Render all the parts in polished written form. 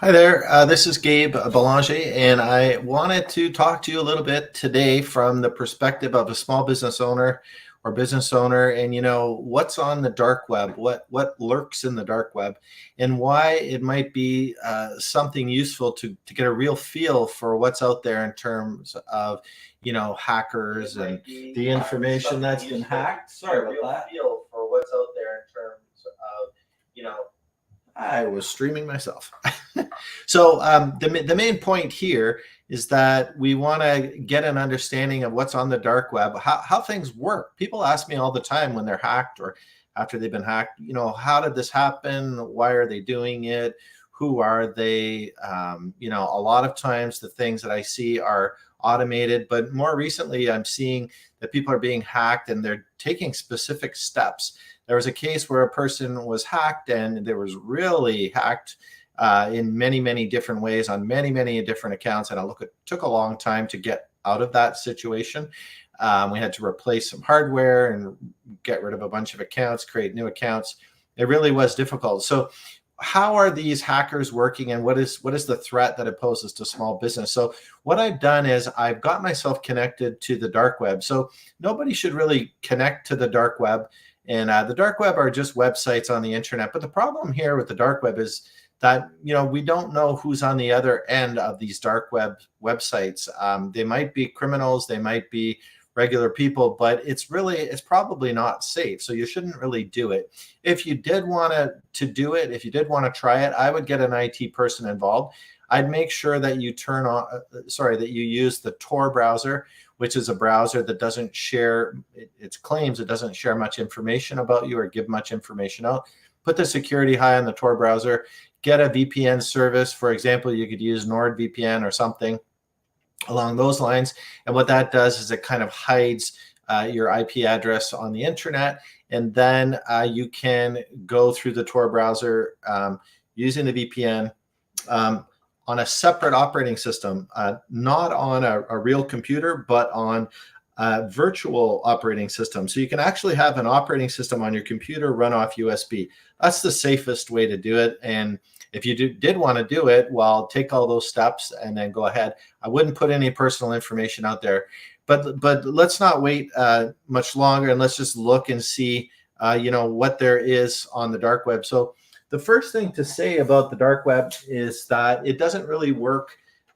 Hi there, this is Gabe Belanger, and I wanted to talk to you a little bit today from the perspective of a small business owner or business owner, and what's on the dark web, what lurks in the dark web, and why it might be something useful to get a real feel for what's out there in terms of hackers and the information that's been hacked. Sorry about that. Feel for what's out there in terms of I was streaming myself. So the main point here is that we want to get an understanding of what's on the dark web, how things work. People ask me all the time when they're hacked or after they've been hacked, how did this happen? Why are they doing it? Who are they? A lot of times the things that I see are automated, but more recently I'm seeing that people are being hacked and they're taking specific steps. There was a case where a person was hacked, and there was really hacked in many, many different ways on many, many different accounts. And it took a long time to get out of that situation. We had to replace some hardware and get rid of a bunch of accounts, create new accounts. It really was difficult. So how are these hackers working, and what is the threat that it poses to small business? So what I've done is I've got myself connected to the dark web. So nobody should really connect to the dark web. And the dark web are just websites on the internet. But the problem here with the dark web is that we don't know who's on the other end of these dark web websites. They might be criminals, they might be regular people, but it's probably not safe. So you shouldn't really do it. If you did want to do it, if you did want to try it, I would get an IT person involved. I'd make sure that you that you use the Tor browser, which is a browser that doesn't share, it claims it doesn't share much information about you or give much information out. Put the security high on the Tor browser, get a VPN service. For example, you could use NordVPN or something along those lines. And what that does is it kind of hides your IP address on the internet. And then you can go through the Tor browser using the VPN on a separate operating system, not on a real computer, but on a virtual operating system. So you can actually have an operating system on your computer run off USB. That's the safest way to do it. And if you did want to do it, well, take all those steps and then go ahead. I wouldn't put any personal information out there. But let's not wait much longer, and let's just look and see what there is on the dark web. So the first thing to say about the dark web is that it doesn't really work,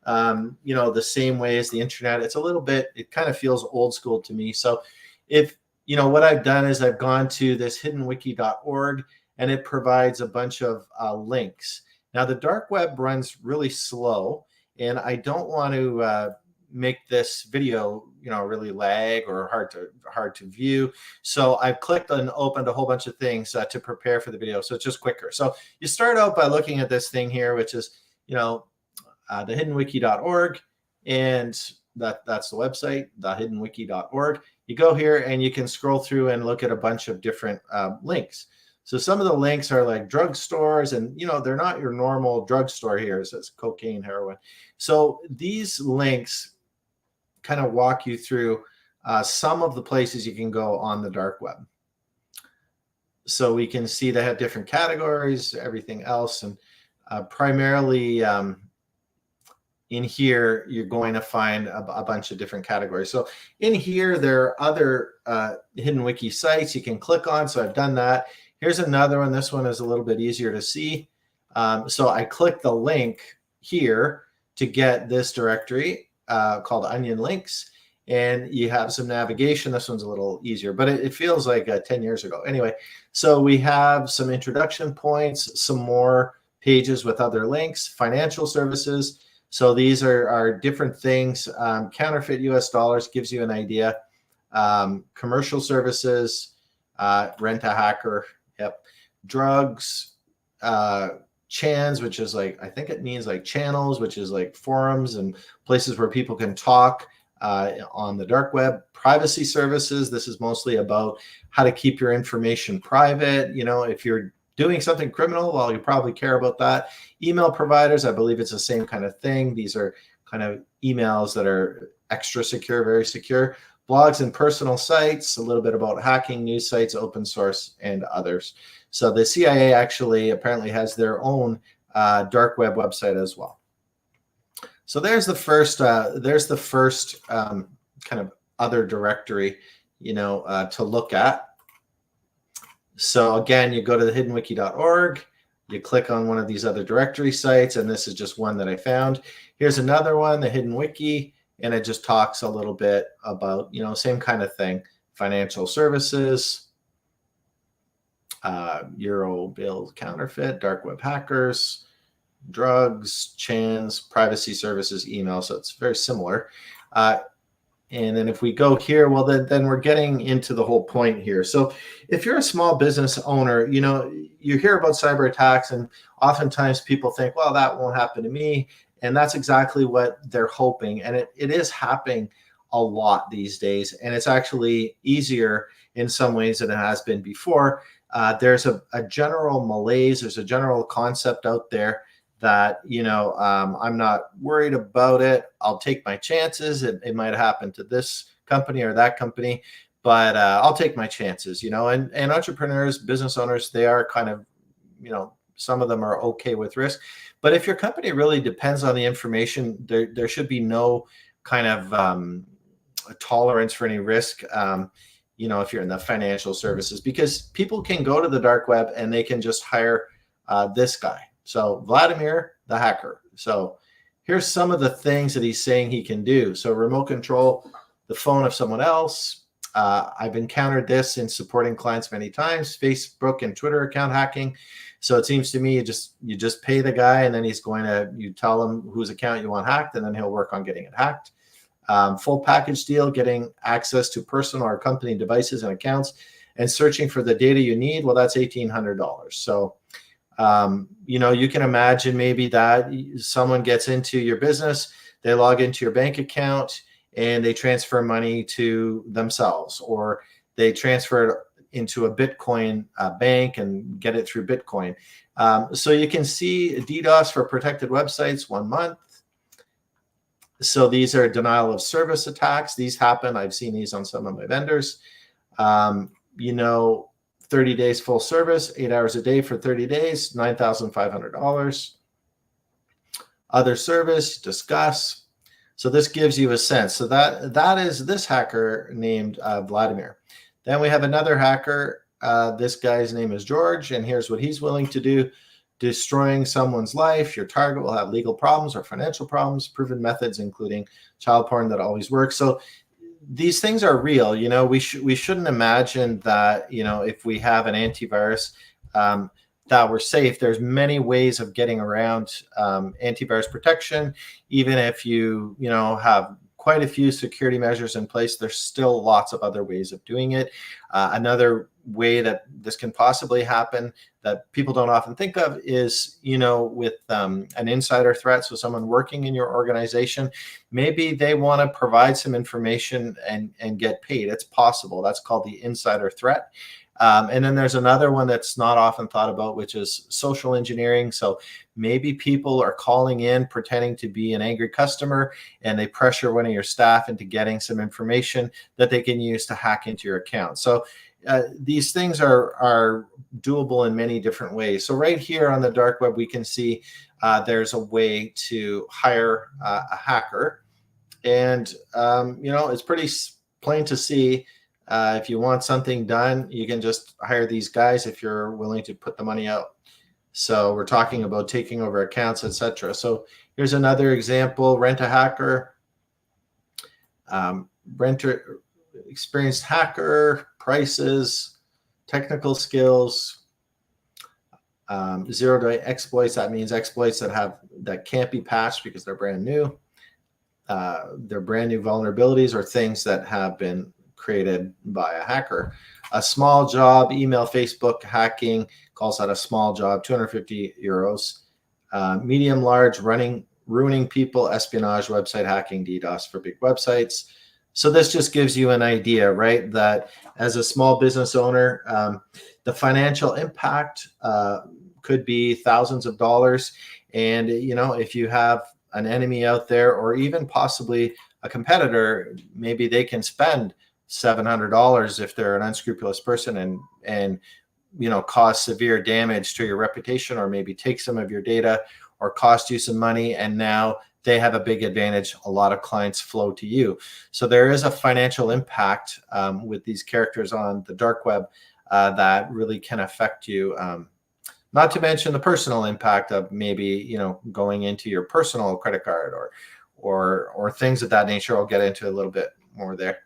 the same way as the internet. It kind of feels old school to me. So what I've done is I've gone to this hiddenwiki.org, and it provides a bunch of links. Now, the dark web runs really slow, and I don't want to make this video really lag or hard to view. So I've clicked and opened a whole bunch of things to prepare for the video, so it's just quicker. So you start out by looking at this thing here, which is the hiddenwiki.org, and that's the website, the hiddenwiki.org. You go here and you can scroll through and look at a bunch of different links. So some of the links are like drugstores, and they're not your normal drugstore here. So it's cocaine, heroin. So these links kind of walk you through some of the places you can go on the dark web. So we can see they have different categories, everything else, and primarily in here you're going to find a bunch of different categories. So in here there are other hidden wiki sites you can click on. So I've done that. Here's another one. This one is a little bit easier to see. So I click the link here to get this directory called Onion Links, and you have some navigation. This one's a little easier, but it feels like 10 years ago. Anyway, so we have some introduction points, some more pages with other links, financial services. So these are different things. Counterfeit US dollars gives you an idea. Commercial services, rent a hacker. Yep. Drugs, chans, which is like, I think it means like channels, which is like forums and places where people can talk on the dark web. Privacy services. This is mostly about how to keep your information private. If you're doing something criminal, well, you probably care about that. Email providers, I believe it's the same kind of thing. These are kind of emails that are extra secure, very secure. Blogs and personal sites, a little bit about hacking, news sites, open source, and others. So the CIA actually apparently has their own dark web website as well. So there's the first kind of other directory, to look at. So again, you go to the hiddenwiki.org, you click on one of these other directory sites, and this is just one that I found. Here's another one, the Hidden Wiki, and it just talks a little bit about, same kind of thing, financial services, Euro bills counterfeit, dark web hackers, drugs, chans, privacy services, email. So it's very similar. And then if we go here, well, then we're getting into the whole point here. So if you're a small business owner, you hear about cyber attacks, and oftentimes people think, well, that won't happen to me. And that's exactly what they're hoping. And it is happening a lot these days. And it's actually easier in some ways than it has been before. There's a general malaise. There's a general concept out there that, I'm not worried about it. I'll take my chances. It might happen to this company or that company, but I'll take my chances, and entrepreneurs, business owners, they are kind of, some of them are okay with risk. But if your company really depends on the information, there should be no kind of tolerance for any risk, if you're in the financial services, because people can go to the dark web and they can just hire this guy. So Vladimir, the hacker. So here's some of the things that he's saying he can do. So remote control the phone of someone else. I've encountered this in supporting clients many times, Facebook and Twitter account hacking. So it seems to me you just pay the guy, and then you tell him whose account you want hacked, and then he'll work on getting it hacked. Full package deal, getting access to personal or company devices and accounts and searching for the data you need. Well, that's $1,800. So you can imagine maybe that someone gets into your business, they log into your bank account, and they transfer money to themselves, or they transfer it into a Bitcoin bank and get it through Bitcoin. So you can see DDoS for protected websites, 1 month. So these are denial of service attacks. These happen. I've seen these on some of my vendors. 30 days full service, 8 hours a day for 30 days, $9,500. Other service, discuss. So this gives you a sense. So that is this hacker named Vladimir. Then we have another hacker. This guy's name is George, and here's what he's willing to do. Destroying someone's life. Your target will have legal problems or financial problems. Proven methods, including child porn, that always work. So these things are real. We shouldn't imagine that, if we have an antivirus, that we're safe. There's many ways of getting around antivirus protection. Even if you have quite a few security measures in place, there's still lots of other ways of doing it. Another way that this can possibly happen that people don't often think of is, with an insider threat. So someone working in your organization, maybe they want to provide some information and get paid. It's possible. That's called the insider threat. And then there's another one that's not often thought about, which is social engineering. So maybe people are calling in pretending to be an angry customer, and they pressure one of your staff into getting some information that they can use to hack into your account. So these things are doable in many different ways. So right here on the dark web, we can see there's a way to hire a hacker. And, it's pretty plain to see. If you want something done, you can just hire these guys if you're willing to put the money out. So we're talking about taking over accounts, etc. So here's another example: rent a hacker, renter, experienced hacker, prices, technical skills, 0-day exploits. That means exploits that can't be patched because they're brand new. They're brand new vulnerabilities or things that have been created by a hacker. A small job, email, Facebook hacking, calls that a small job, 250 euros. Medium, large, ruining people, espionage, website hacking, DDoS for big websites. So this just gives you an idea, right? That as a small business owner, the financial impact could be thousands of dollars. And, if you have an enemy out there, or even possibly a competitor, maybe they can spend $700 if they're an unscrupulous person and cause severe damage to your reputation, or maybe take some of your data, or cost you some money, and now they have a big advantage. A lot of clients flow to you. So there is a financial impact with these characters on the dark web that really can affect you. Not to mention the personal impact of maybe, going into your personal credit card or things of that nature. I'll get into a little bit more there.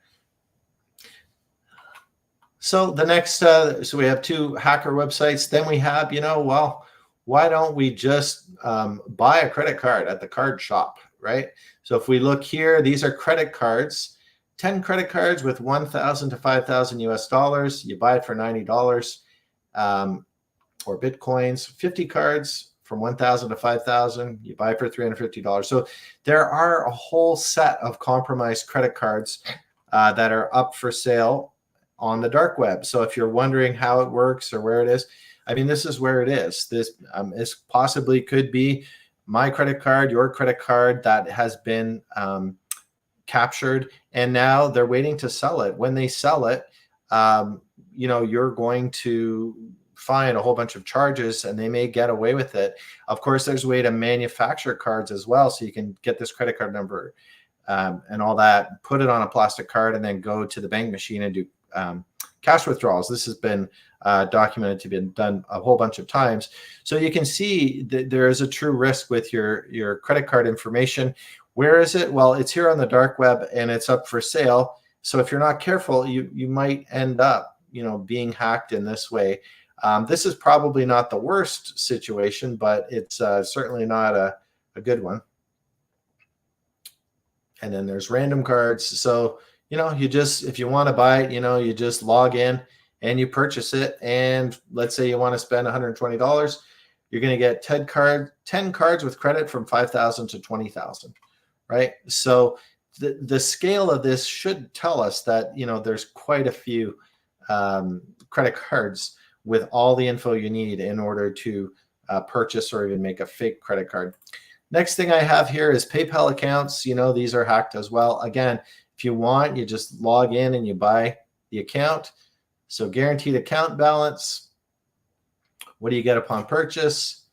So the next, so we have 2 hacker websites. Then we have, well, why don't we just buy a credit card at the card shop, right? So if we look here, these are credit cards, 10 credit cards with 1,000 to 5,000 US dollars. You buy it for $90 or Bitcoins. 50 cards from 1,000 to 5,000. You buy it for $350. So there are a whole set of compromised credit cards that are up for sale on the dark web. So if you're wondering how it works or where it is, I mean, this is where it is. This is possibly could be my credit card, your credit card that has been captured, and now they're waiting to sell it. When they sell it, you're going to find a whole bunch of charges, and they may get away with it. Of course, there's a way to manufacture cards as well, so you can get this credit card number and all that, put it on a plastic card, and then go to the bank machine and do cash withdrawals. This has been documented to be done a whole bunch of times. So you can see that there is a true risk with your credit card information. Where is it? Well, it's here on the dark web, and it's up for sale. So if you're not careful, you might end up, being hacked in this way. This is probably not the worst situation, but it's certainly not a good one. And then there's random cards. So you just, if you want to buy it, you just log in and you purchase it. And let's say you want to spend $120, you're going to get 10 cards with credit from 5,000 to 20,000, right? So the scale of this should tell us that, there's quite a few credit cards with all the info you need in order to purchase or even make a fake credit card. Next thing I have here is PayPal accounts. These are hacked as well. Again, if you want, you just log in and you buy the account. So guaranteed account balance. What do you get upon purchase?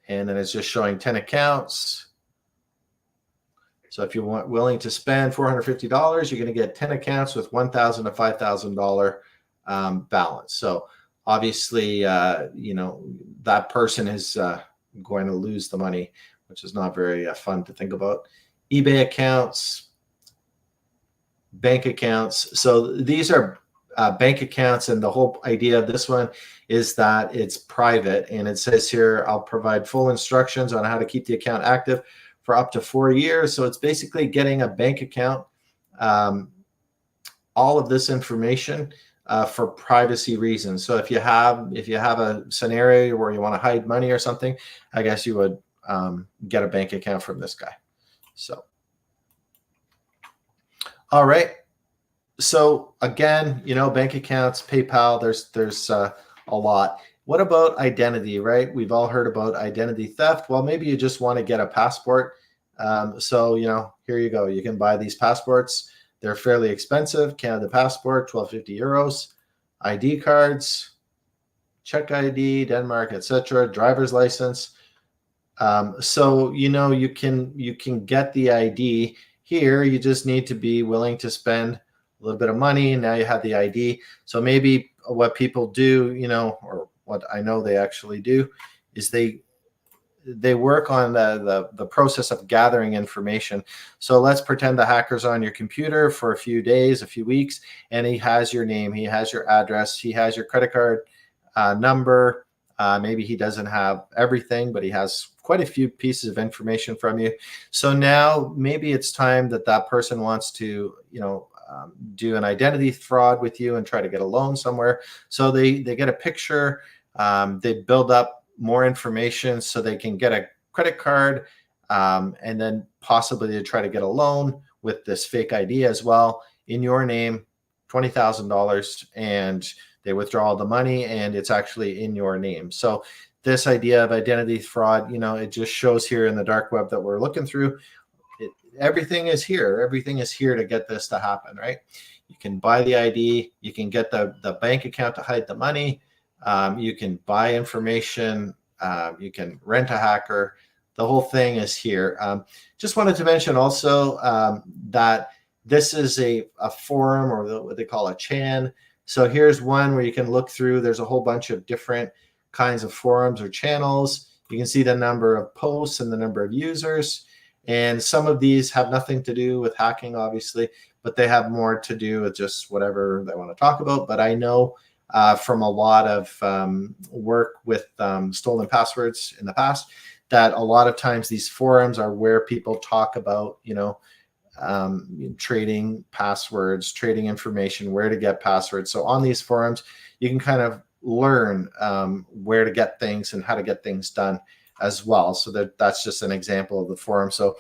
And then it's just showing 10 accounts. So if you're willing to spend $450, you're going to get 10 accounts with $1,000 to $5,000 balance. So obviously, that person is going to lose the money, which is not very fun to think about. eBay accounts, bank accounts. So these are bank accounts, and the whole idea of this one is that it's private, and it says here, I'll provide full instructions on how to keep the account active for up to 4 years. So it's basically getting a bank account, all of this information for privacy reasons. So if you have a scenario where you want to hide money or something, I guess you would get a bank account from this guy. So all right. So again, bank accounts, PayPal, there's a lot. What about identity, right? We've all heard about identity theft. Well, maybe you just want to get a passport. So, here you go. You can buy these passports. They're fairly expensive. Canada passport, 1250 euros. ID cards, Czech ID, Denmark, etc. Driver's license. So, you can get the ID. Here, you just need to be willing to spend a little bit of money, and now you have the ID. So maybe what people do, or what I know they actually do, is they work on the process of gathering information. So let's pretend the hacker's on your computer for a few days, a few weeks, and he has your name, he has your address, he has your credit card number. Maybe he doesn't have everything, but he has quite a few pieces of information from you. So now maybe it's time that person wants to, do an identity fraud with you and try to get a loan somewhere. So they get a picture, they build up more information so they can get a credit card, and then possibly they try to get a loan with this fake ID as well in your name, $20,000, and they withdraw the money and it's actually in your name. So this idea of identity fraud, it just shows here in the dark web that we're looking through. Everything is here. Everything is here to get this to happen, right? You can buy the ID. You can get the bank account to hide the money. You can buy information. You can rent a hacker. The whole thing is here. Just wanted to mention also that this is a forum, or what they call a chan. So here's one where you can look through. There's a whole bunch of different kinds of forums or channels. You can see the number of posts and the number of users. And some of these have nothing to do with hacking, obviously, but they have more to do with just whatever they want to talk about. But I know from a lot of work with stolen passwords in the past, that a lot of times these forums are where people talk about, trading passwords, trading information, where to get passwords. So on these forums, you can kind of learn where to get things and how to get things done as well. So that's just an example of the forum. So,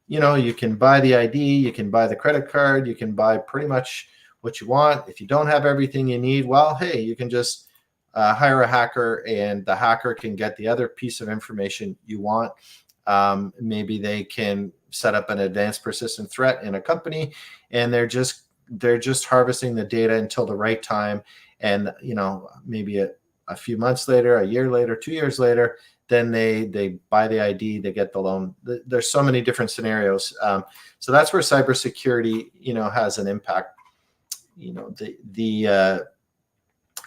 you can buy the ID, you can buy the credit card, you can buy pretty much what you want. If you don't have everything you need, well, hey, you can just hire a hacker, and the hacker can get the other piece of information you want. Maybe they can set up an advanced persistent threat in a company, and they're just harvesting the data until the right time. And maybe a few months later, a year later, 2 years later, then they buy the ID, they get the loan. There's so many different scenarios. So that's where cybersecurity, has an impact.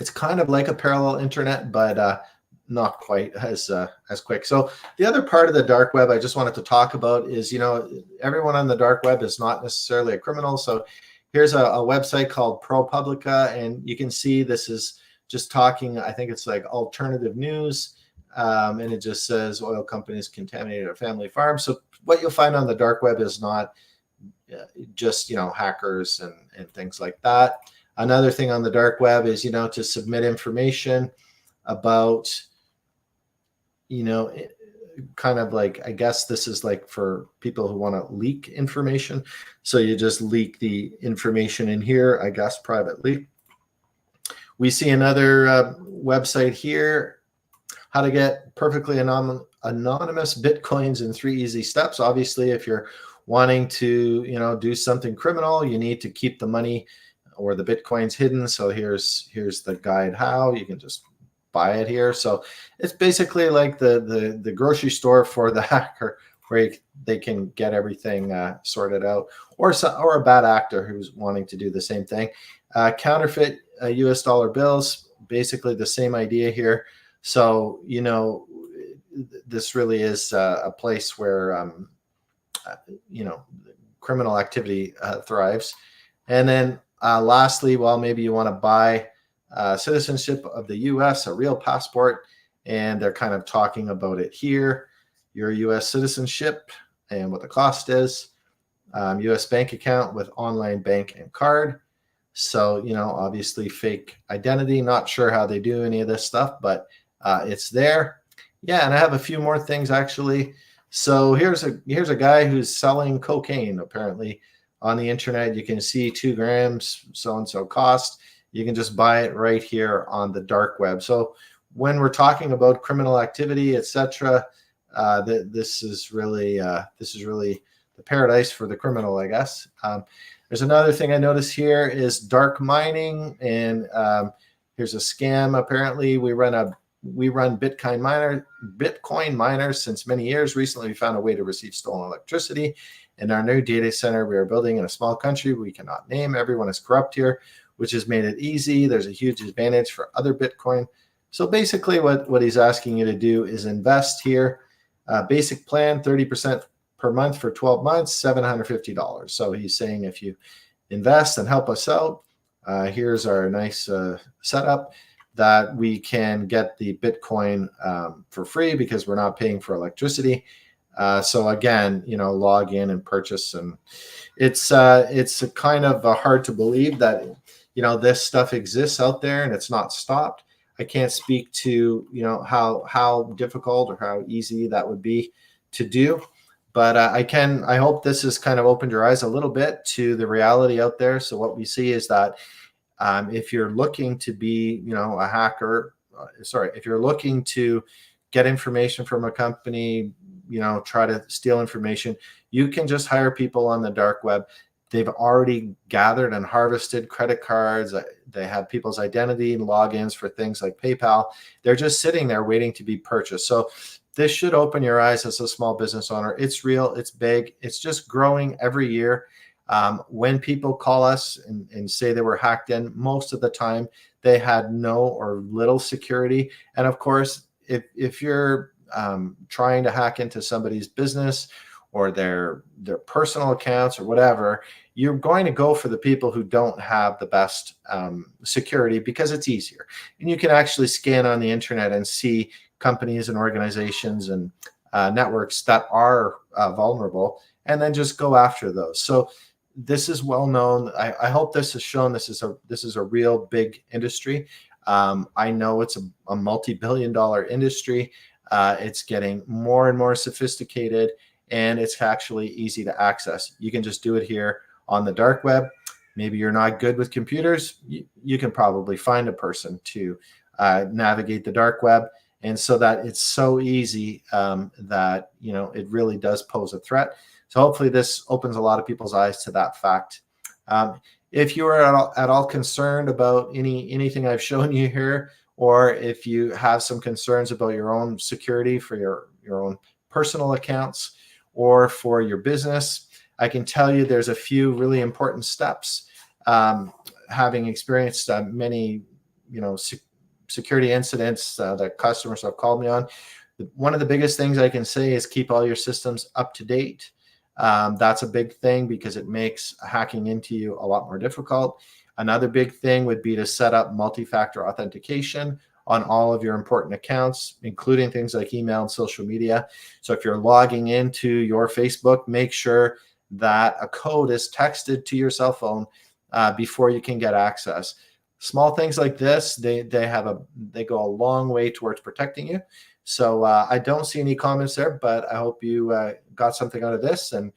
It's kind of like a parallel internet, but not quite as quick. So the other part of the dark web I just wanted to talk about is, everyone on the dark web is not necessarily a criminal. So here's a website called ProPublica, and you can see this is just talking, I think it's like alternative news, and it just says oil companies contaminated a family farm. So what you'll find on the dark web is not just hackers and things like that. Another thing on the dark web is to submit information about kind of like, I guess this is like for people who want to leak information. So you just leak the information in here, I guess, privately. We see another website here, how to get perfectly anonymous Bitcoins in 3 easy steps. Obviously, if you're wanting to do something criminal, you need to keep the money or the Bitcoins hidden. So here's the guide how you can just buy it here. So it's basically like the grocery store for the hacker, where they can get everything sorted out, or a bad actor who's wanting to do the same thing. Counterfeit US dollar bills, basically the same idea here. So this really is a place where criminal activity thrives. And then lastly, well, maybe you want to buy citizenship of the US, a real passport, and they're kind of talking about it here. Your US citizenship and what the cost is. US bank account with online bank and card. So, obviously fake identity. Not sure how they do any of this stuff, but it's there. Yeah, and I have a few more things actually. So here's a guy who's selling cocaine apparently on the internet. You can see 2 grams, so-and-so cost. You can just buy it right here on the dark web. So when we're talking about criminal activity, etc., this is really the paradise for the criminal, I guess. There's another thing I notice here is dark mining, and here's a scam. Apparently, we run Bitcoin miners since many years. Recently, we found a way to receive stolen electricity in our new data center we are building in a small country we cannot name. Everyone is corrupt here, which has made it easy. There's a huge advantage for other Bitcoin. So basically what he's asking you to do is invest here. Basic plan, 30% per month for 12 months, $750. So he's saying if you invest and help us out, here's our nice setup that we can get the Bitcoin for free because we're not paying for electricity. So again, log in and purchase, and it's a kind of hard to believe that this stuff exists out there and it's not stopped. I can't speak to how difficult or how easy that would be to do, but I hope this has kind of opened your eyes a little bit to the reality out there. So what we see is that if you're looking to be a hacker, if you're looking to get information from a company, try to steal information, you can just hire people on the dark web. they've already gathered and harvested credit cards. They have people's identity and logins for things like PayPal. They're just sitting there waiting to be purchased. So this should open your eyes as a small business owner. It's real, it's big, it's just growing every year. When people call us and say they were hacked in, most of the time they had no or little security. And of course, if you're trying to hack into somebody's business or their personal accounts or whatever, you're going to go for the people who don't have the best security because it's easier. And you can actually scan on the internet and see companies and organizations and networks that are vulnerable, and then just go after those. So this is well known. I hope this has shown this is a real big industry. I know it's a multi-billion-dollar industry. It's getting more and more sophisticated, and it's actually easy to access. You can just do it here on the dark web. Maybe you're not good with computers. You can probably find a person to navigate the dark web. And so that it's so easy that, it really does pose a threat. So hopefully this opens a lot of people's eyes to that fact. If you are at all concerned about anything I've shown you here, or if you have some concerns about your own security for your own personal accounts or for your business, I can tell you there's a few really important steps. Having experienced many, security incidents that customers have called me on, one of the biggest things I can say is keep all your systems up to date. That's a big thing because it makes hacking into you a lot more difficult. Another big thing would be to set up multi-factor authentication on all of your important accounts, including things like email and social media. So if you're logging into your Facebook, make sure that a code is texted to your cell phone before you can get access. Small things like this, they go a long way towards protecting you. So I don't see any comments there, but I hope you got something out of this. And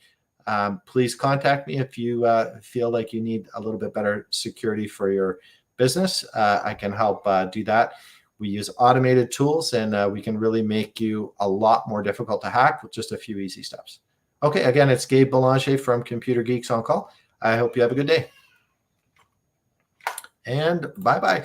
please contact me if you feel like you need a little bit better security for your business. I can help do that. We use automated tools, and we can really make you a lot more difficult to hack with just a few easy steps. Okay, again, it's Gabe Belanger from Computer Geeks on Call. I hope you have a good day. And bye-bye.